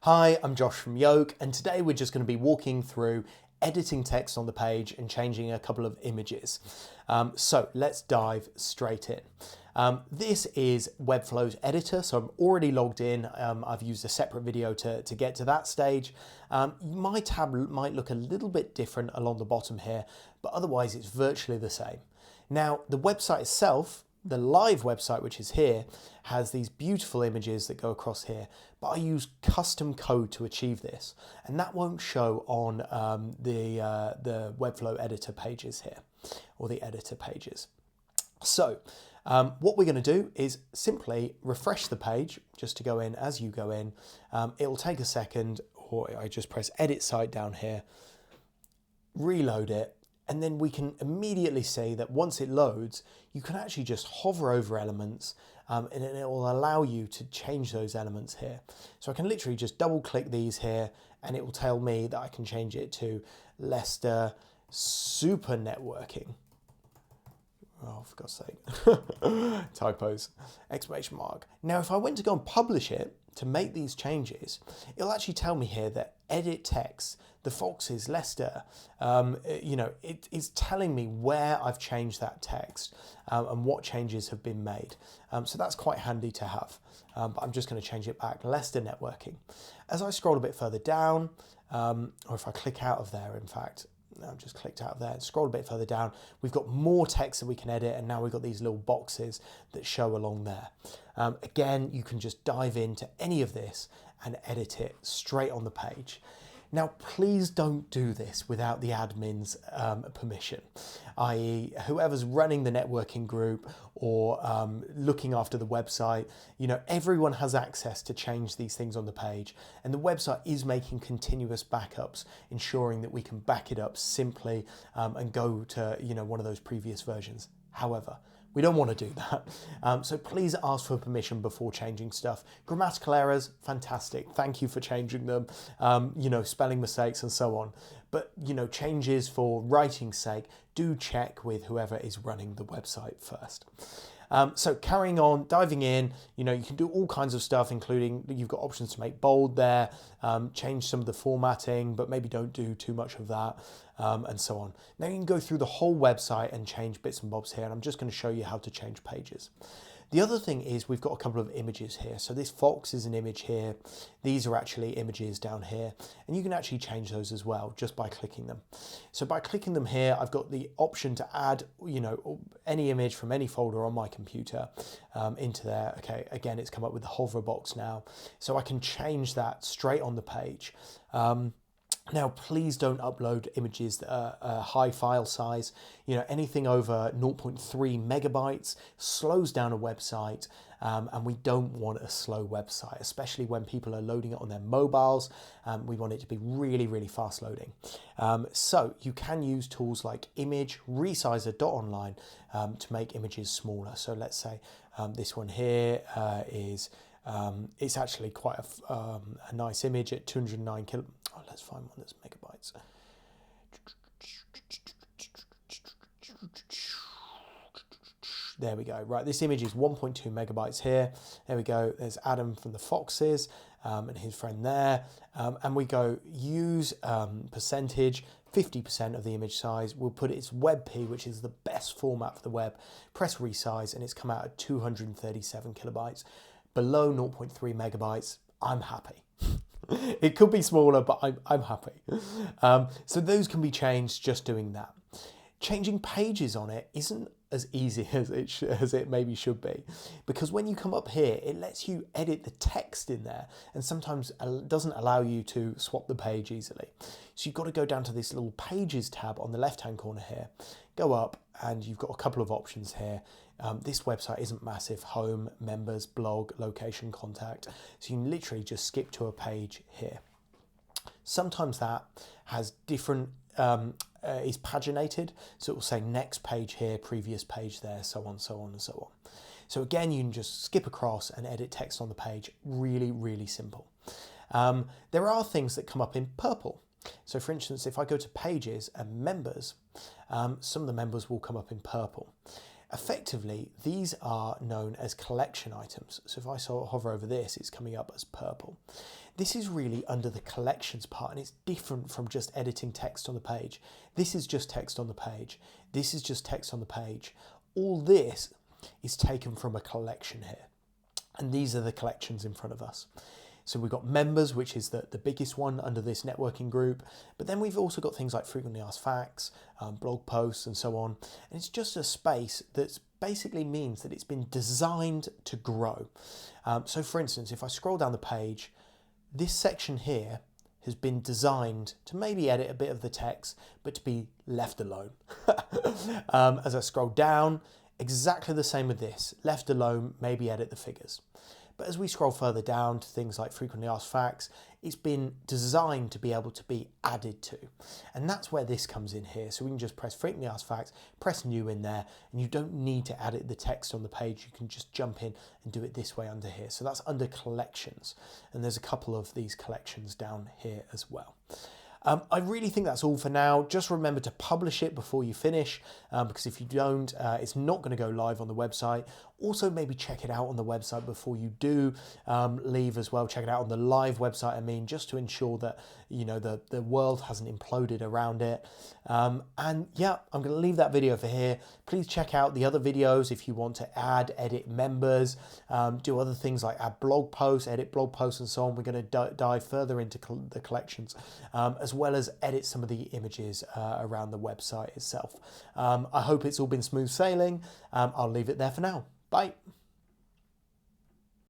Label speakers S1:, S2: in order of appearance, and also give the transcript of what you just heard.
S1: Hi, I'm Josh from Yolkk, and today we're just going to be walking through editing text on the page and changing a couple of images. So let's dive straight in. This is Webflow's editor, so I'm already logged in. I've used a separate video to get to that stage. My tab might look a little bit different along the bottom here, but otherwise it's virtually the same. Now, the website itself, the live website, which is here, has these beautiful images that go across here, but I use custom code to achieve this, and that won't show on the Webflow editor pages here, or the editor pages. So what we're going to do is simply refresh the page just to go in as you go in. It will take a second, or I just press edit site down here, reload it, and then we can immediately see that once it loads, you can actually just hover over elements and it will allow you to change those elements here. So I can literally just double click these here and it will tell me that I can change it to Leicester Super Networking. Oh, for God's sake. Typos, exclamation mark. Now, if I went to go and publish it to make these changes, it'll actually tell me here that edit text, the Foxes, Leicester, it is telling me where I've changed that text and what changes have been made. So that's quite handy to have. But I'm just going to change it back, Leicester Networking. As I scroll a bit further down, or if I click out of there, in fact, I've just clicked out of there and scroll a bit further down. We've got more text that we can edit, and now we've got these little boxes that show along there. Again, you can just dive into any of this and edit it straight on the page. Now, please don't do this without the admin's permission, i.e. whoever's running the networking group or looking after the website. You know, everyone has access to change these things on the page, and the website is making continuous backups, ensuring that we can back it up simply and go to, one of those previous versions. However, we don't want to do that. So please ask for permission before changing stuff. Grammatical errors, fantastic. Thank you for changing them. Spelling mistakes and so on. But, changes for writing's sake, do check with whoever is running the website first. So carrying on, diving in, you can do all kinds of stuff, including you've got options to make bold there, change some of the formatting, but maybe don't do too much of that, and so on. Now you can go through the whole website and change bits and bobs here, and I'm just going to show you how to change pages. The other thing is we've got a couple of images here. So this fox is an image here. These are actually images down here, and you can actually change those as well just by clicking them. So by clicking them here, I've got the option to add, any image from any folder on my computer into there. Okay, again, it's come up with the hover box now. So I can change that straight on the page. Now, please don't upload images that are high file size. Anything over 0.3 megabytes slows down a website, and we don't want a slow website, especially when people are loading it on their mobiles. We want it to be really, really fast loading. So you can use tools like Image Resizer.online to make images smaller. So let's say this one here is it's actually quite a nice image at 209 kilo. Oh, let's find one that's megabytes. There we go. Right, this image is 1.2 megabytes here. There we go. There's Adam from the Foxes and his friend there. And we go use percentage, 50% of the image size. We'll put its WebP, which is the best format for the web. Press resize, and it's come out at 237 kilobytes. Below 0.3 megabytes, I'm happy. It could be smaller, but I'm happy. So those can be changed just doing that. Changing pages on it isn't as easy as it maybe should be, because when you come up here, it lets you edit the text in there, and sometimes doesn't allow you to swap the page easily. So you've got to go down to this little Pages tab on the left-hand corner here, go up, and you've got a couple of options here. This website isn't massive: home, members, blog, location, contact. So you can literally just skip to a page here. Sometimes that has different, is paginated. So it will say next page here, previous page there, so on, so on, and so on. So again, you can just skip across and edit text on the page. Really, really simple. There are things that come up in purple. So for instance, if I go to pages and members, some of the members will come up in purple. Effectively, these are known as collection items. So if I hover over this, it's coming up as purple. This is really under the collections part, and it's different from just editing text on the page. This is just text on the page. This is just text on the page. All this is taken from a collection here. And these are the collections in front of us. So we've got members, which is the biggest one under this networking group. But then we've also got things like frequently asked facts, blog posts, and so on. And it's just a space that basically means that it's been designed to grow. So for instance, if I scroll down the page, this section here has been designed to maybe edit a bit of the text, but to be left alone. As I scroll down, exactly the same with this, left alone, maybe edit the figures. But as we scroll further down to things like frequently asked facts, it's been designed to be able to be added to. And that's where this comes in here. So we can just press frequently asked facts, press new in there, and you don't need to edit the text on the page. You can just jump in and do it this way under here. So that's under collections. And there's a couple of these collections down here as well. I really think that's all for now. Just remember to publish it before you finish, because if you don't, it's not going to go live on the website. Also, maybe check it out on the website before you do leave as well. Check it out on the live website, I mean, just to ensure that, you know, the world hasn't imploded around it. And yeah, I'm going to leave that video for here. Please check out the other videos if you want to add, edit members, do other things like add blog posts, edit blog posts and so on. We're going to dive further into the collections, as well as edit some of the images around the website itself. I hope it's all been smooth sailing. I'll leave it there for now. Bye.